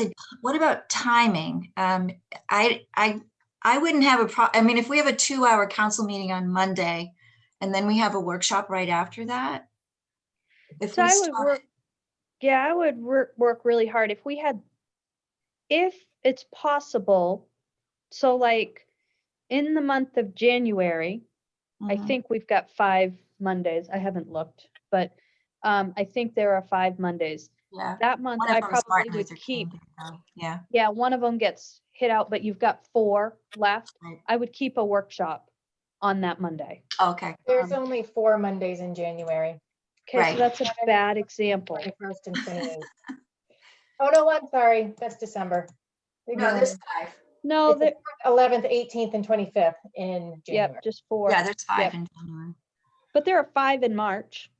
S2: about timing? I wouldn't have a I mean, if we have a 2-hour council meeting on Monday and then we have a workshop right after that. If
S4: So
S2: we
S4: I would work, yeah, I would work really hard if it's possible. So like in the month of January, I
S2: Mhm.
S4: think we've got 5 Mondays. I haven't looked, but I think there are 5 Mondays.
S2: Yeah.
S4: That month
S2: One of
S4: I
S2: them is
S4: probably
S2: Martin
S4: would
S2: Luther
S4: keep,
S2: King Day, though. Yeah.
S4: yeah, one of them gets hit out, but you've got 4 left.
S2: Right.
S4: I would keep a workshop on that Monday.
S2: Okay.
S8: There's only 4 Mondays in January,
S4: Okay,
S2: Right.
S4: so that's a bad example.
S8: 21st and 28th. Oh, no, I'm sorry, that's December.
S2: No, there's 5.
S4: No,
S8: It's the
S4: that,
S8: 11th, 18th, and 25th in January.
S4: yep, just 4.
S2: Yeah, there's 5
S4: Yep.
S2: in January.
S4: But there are 5 in March.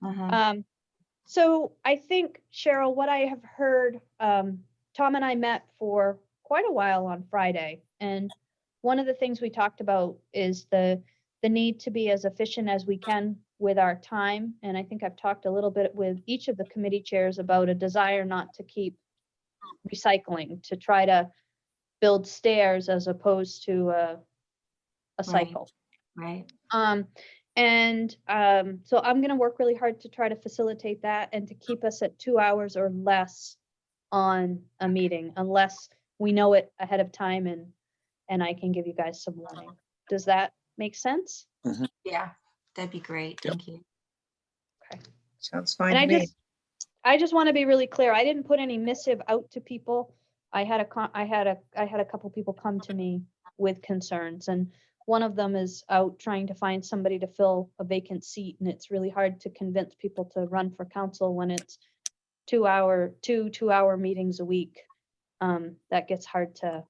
S2: Mhm.
S4: So I think, Cheryl, what I have heard, Tom and I met for quite a while on Friday, and one of the things we talked about is the need to be as efficient as we can with our time. And I think I've talked a little bit with each of the committee chairs about a desire not to keep recycling, to try to build stairs as opposed to a cycle.
S2: Right.
S4: So I'm going to work really hard to try to facilitate that and to keep us at 2 hours or less on a meeting, unless we know it ahead of time and I can give you guys some warning. Does that make sense?
S2: Yeah, that'd be great.
S6: Yep.
S2: Thank you.
S7: Sounds fine
S4: And
S7: to me.
S4: I just want to be really clear. I didn't put any missive out to people. I had a couple people come to me with concerns, and one of them is out trying to find somebody to fill a vacant seat, and it's really hard to convince people to run for council when it's 2-hour meetings a week. That gets hard to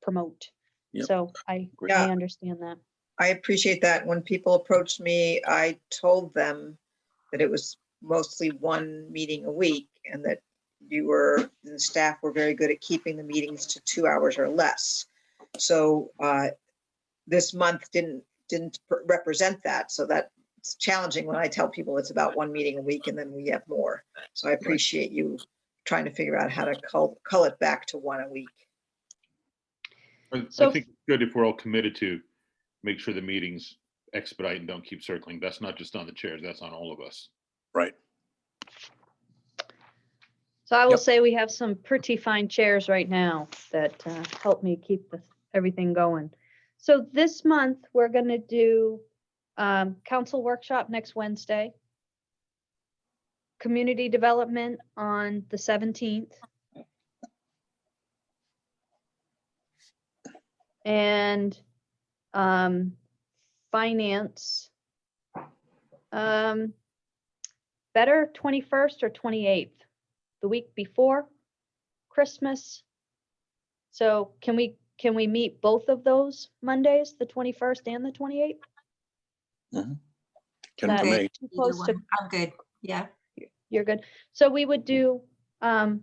S4: promote.
S6: Yep.
S4: So I
S7: Yeah.
S4: understand that.
S7: I appreciate that. When people approached me, I told them that it was mostly 1 meeting a week, and that the staff were very good at keeping the meetings to 2 hours or less. So this month didn't represent that. So that's challenging when I tell people it's about 1 meeting a week and then we have more. So I appreciate you trying to figure out how to cull it back to 1 a week.
S5: I
S4: So-
S5: think it's good if we're all committed to make sure the meetings expedite and don't keep circling. That's not just on the chairs, that's on all of us.
S6: Right.
S4: So I will
S6: Yep.
S4: say we have some pretty fine chairs right now that help me keep everything going. So this month, we're going to do council workshop next Wednesday, community development on the 17th, and finance, better 21st or 28th, the week before Christmas. So can we meet both of those Mondays, the 21st and the 28th?
S6: Can
S4: That-
S6: for me.
S2: Either
S4: Close to-
S2: one. I'm good. Yeah.
S4: You're good. So we would do a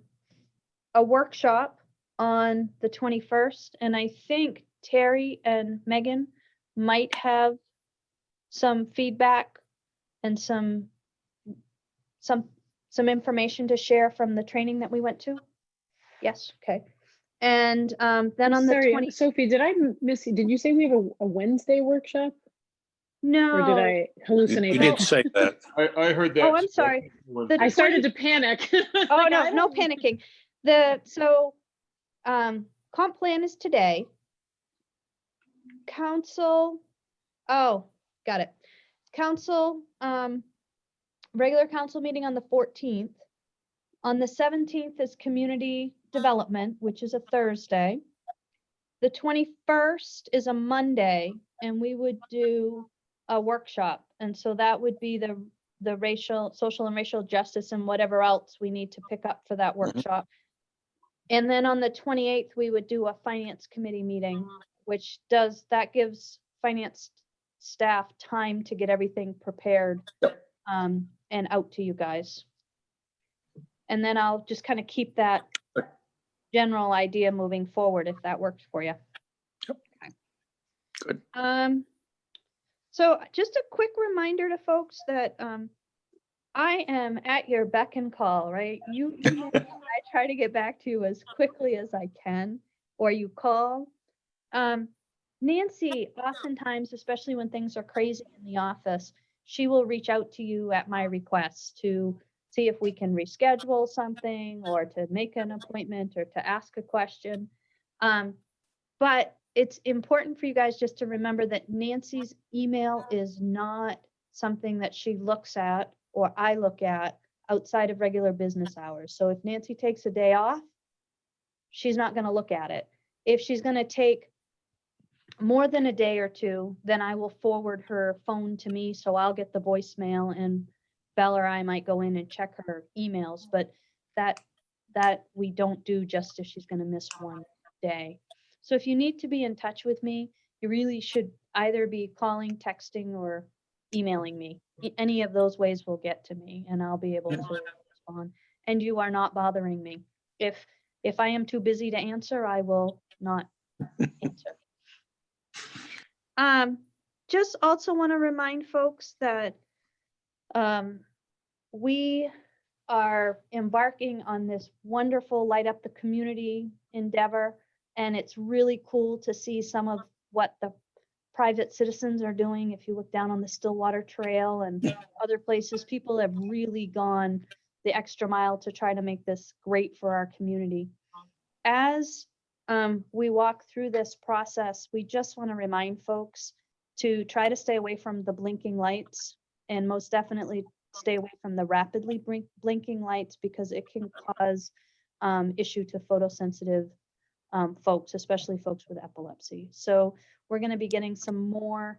S4: workshop on the 21st, and I think Terry and Megan might have some feedback and some information to share from the training that we went to. Yes, okay. And then on the
S1: Sorry,
S4: 20,
S1: Sophie, did I miss, did you say we have a Wednesday workshop?
S4: no.
S1: Or did I hallucinate
S6: You
S1: that?
S6: did say that.
S5: I heard that.
S4: Oh, I'm sorry. The
S1: I started to panic.
S4: Oh,
S1: Like,
S4: no,
S1: I
S4: no
S1: don't-
S4: panicking. Comp plan is today. Council, oh, got it. Council, regular council meeting on the 14th. On the 17th is community development, which is a Thursday. The 21st is a Monday, and we would do a workshop. And so that would be the social and racial justice and whatever else we need to pick up for that workshop. And then on the 28th, we would do a finance committee meeting, which gives finance staff time to get everything prepared and out to you guys. And then I'll just kind of keep that general idea moving forward if that works for you.
S6: Yep.
S4: Okay.
S6: Good.
S4: So just a quick reminder to folks that I am at your beck and call, right? You email me, I try to get back to you as quickly as I can, or you call. Nancy, oftentimes, especially when things are crazy in the office, she will reach out to you at my request to see if we can reschedule something or to make an appointment or to ask a question. But it's important for you guys just to remember that Nancy's email is not something that she looks at or I look at outside of regular business hours. So if Nancy takes a day off, she's not going to look at it. If she's going to take more than a day or two, then I will forward her phone to me. So I'll get the voicemail and Belle or I might go in and check her emails, but that we don't do just if she's going to miss one day. So if you need to be in touch with me, you really should either be calling, texting, or emailing me. Any of those ways will get to me and I'll be able to respond. And you are not bothering me. If I am too busy to answer, I will not answer. Just also want to remind folks that we are embarking on this wonderful Light Up the Community endeavor, and it's really cool to see some of what the private citizens are doing. If you look down on the Stillwater Trail and other places, people have really gone the extra mile to try to make this great for our community. As we walk through this process, we just want to remind folks to try to stay away from the blinking lights and most definitely stay away from the rapidly blinking lights because it can cause issue to photosensitive folks, especially folks with epilepsy. So we're going to be getting some more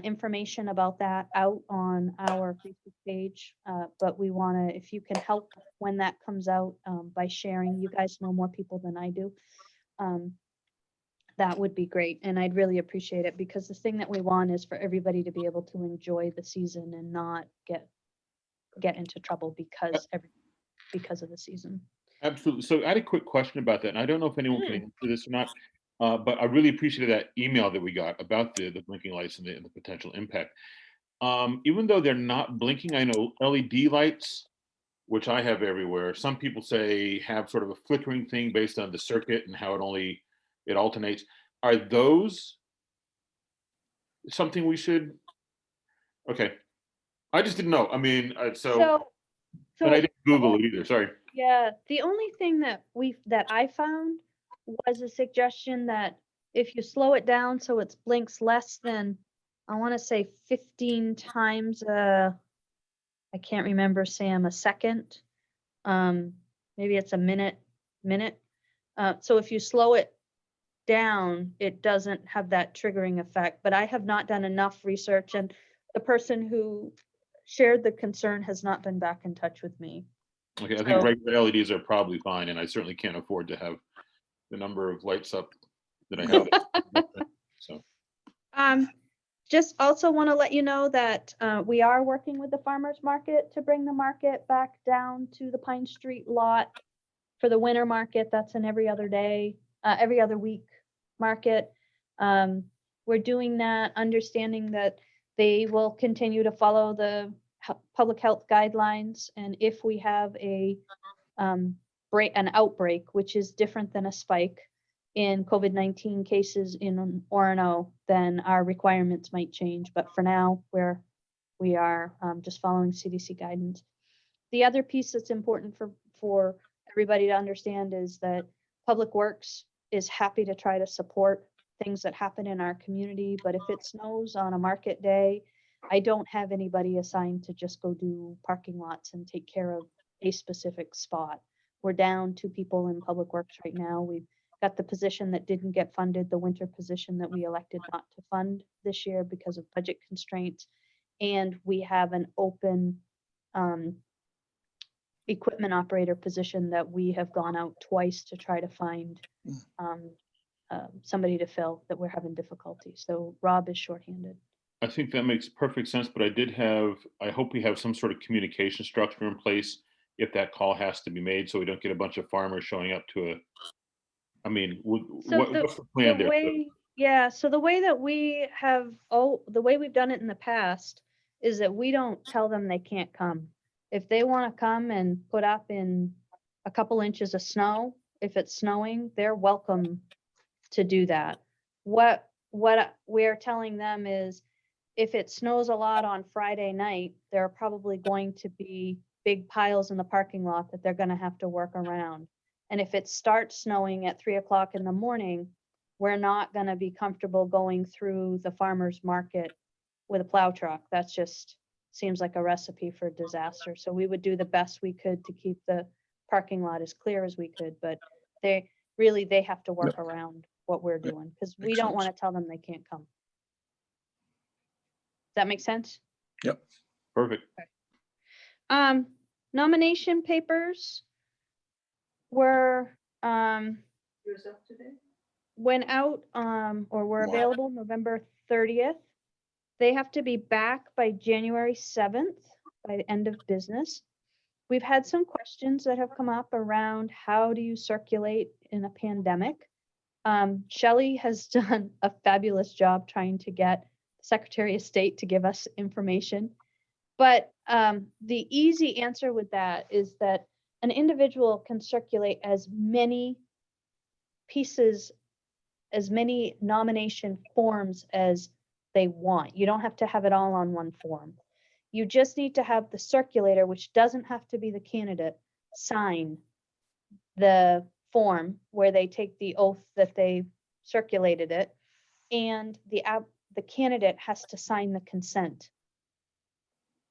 S4: information about that out on our Facebook page, but we want to, if you can help when that comes out by sharing, you guys know more people than I do, that would be great. And I'd really appreciate it because the thing that we want is for everybody to be able to enjoy the season and not get into trouble because of the season.
S5: Absolutely. So I had a quick question about that, and I don't know if anyone can answer this or not, but I really appreciated that email that we got about the blinking lights and the potential impact. Even though they're not blinking, I know LED lights, which I have everywhere, some people say have sort of a flickering thing based on the circuit and how it alternates. Are those something we should? Okay, I just didn't know. I mean, so but I didn't Google it either. Sorry.
S4: Yeah, the only thing that I found was a suggestion that if you slow it down so it blinks less than, I want to say 15 times I can't remember, Sam, a second. Maybe it's a minute. So if you slow it down, it doesn't have that triggering effect. But I have not done enough research, and the person who shared the concern has not been back in touch with me.
S5: Okay, I think regular LEDs are probably fine, and I certainly can't afford to have the number of lights up that I have. So,
S4: just also want to let you know that we are working with the farmers market to bring the market back down to the Pine Street lot for the winter market. That's an every other week market. We're doing that, understanding that they will continue to follow the public health guidelines, and if we have an outbreak, which is different than a spike in COVID-19 cases in Orono, then our requirements might change. But for now, we are just following CDC guidance. The other piece that's important for everybody to understand is that Public Works is happy to try to support things that happen in our community, but if it snows on a market day, I don't have anybody assigned to just go do parking lots and take care of a specific spot. We're down 2 people in Public Works right now. We've got the position that didn't get funded, the winter position that we elected not to fund this year because of budget constraints. And we have an open equipment operator position that we have gone out twice to try to find somebody to fill, that we're having difficulty. So Rob is shorthanded.
S5: I think that makes perfect sense, but I hope we have some sort of communication structure in place if that call has to be made, so we don't get a bunch of farmers showing up to what's the plan there?
S4: So the way that we have, the way we've done it in the past is that we don't tell them they can't come. If they want to come and put up in a couple inches of snow, if it's snowing, they're welcome to do that. What we're telling them is, if it snows a lot on Friday night, there are probably going to be big piles in the parking lot that they're going to have to work around. And if it starts snowing at 3 o'clock in the morning, we're not going to be comfortable going through the farmer's market with a plow truck. That's just seems like a recipe for disaster. So we would do the best we could to keep the parking lot as clear as we could, but they have to work around what we're doing, because we don't want to tell them they can't come. Does that make sense?
S6: Yep.
S5: Perfect.
S4: Nomination papers were went out or were
S6: Wow.
S4: available November 30th. They have to be back by January 7th, by the end of business. We've had some questions that have come up around how do you circulate in a pandemic. Shelley has done a fabulous job trying to get Secretary of State to give us information. But the easy answer with that is that an individual can circulate as many pieces, as many nomination forms as they want. You don't have to have it all on one form. You just need to have the circulator, which doesn't have to be the candidate, sign the form where they take the oath that they circulated it, and the candidate has to sign the consent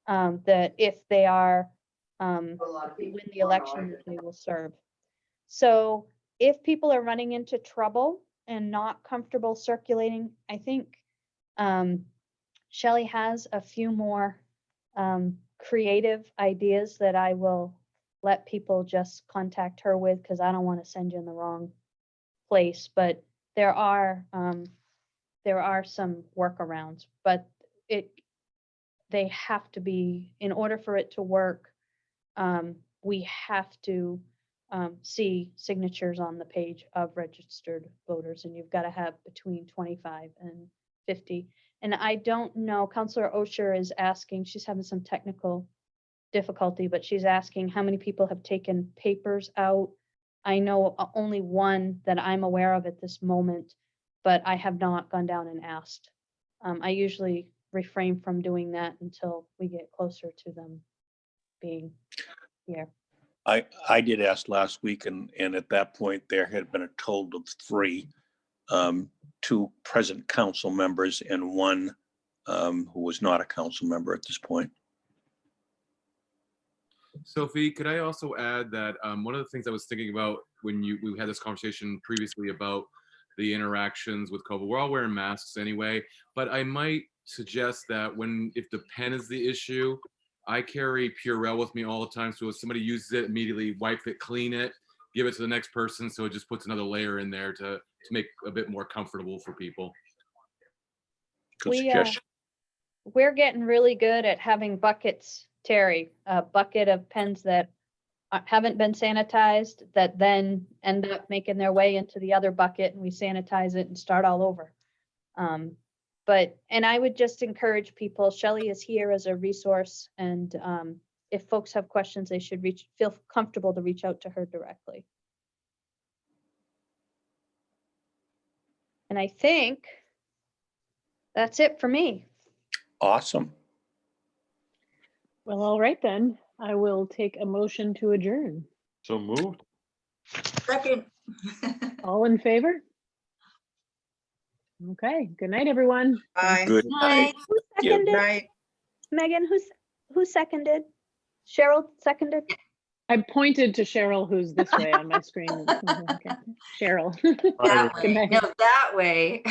S4: that if they are win the election, that they will serve. So if people are running into trouble and not comfortable circulating, I think Shelley has a few more creative ideas that I will let people just contact her with, because I don't want to send you in the wrong place. But there are some workarounds, but they have to be, in order for it to work, we have to see signatures on the page of registered voters, and you've got to have between 25 and 50. And I don't know, Councillor Osher is asking, she's having some technical difficulty, but she's asking how many people have taken papers out. I know only one that I'm aware of at this moment, but I have not gone down and asked. I usually refrain from doing that until we get closer to them being here.
S6: I did ask last week, and at that point there had been a total of 3, 2 present council members and 1 who was not a council member at this point.
S9: Sophie, could I also add that one of the things I was thinking about when we had this conversation previously about the interactions with COVID, we're all wearing masks anyway, but I might suggest that if the pen is the issue, I carry Purell with me all the time. So if somebody uses it, immediately wipe it, clean it, give it to the next person. So it just puts another layer in there to make a bit more comfortable for people.
S6: Good suggestion.
S4: We're getting really good at having buckets, Terry, a bucket of pens that haven't been sanitized that then end up making their way into the other bucket, and we sanitize it and start all over. And I would just encourage people, Shelley is here as a resource, and if folks have questions, they should feel comfortable to reach out to her directly. And I think that's it for me.
S6: Awesome.
S1: Well, all right then. I will take a motion to adjourn.
S5: So moved.
S2: Second.
S1: All in favor? Okay, good night, everyone.
S7: Bye.
S6: Good night.
S4: Who
S6: Yeah.
S4: seconded?
S7: Night.
S4: Megan, who seconded? Cheryl seconded?
S1: I pointed to Cheryl, who's this way on my screen. Okay. Cheryl.
S2: That
S5: everyone.
S2: way,
S1: night.
S2: no, that way.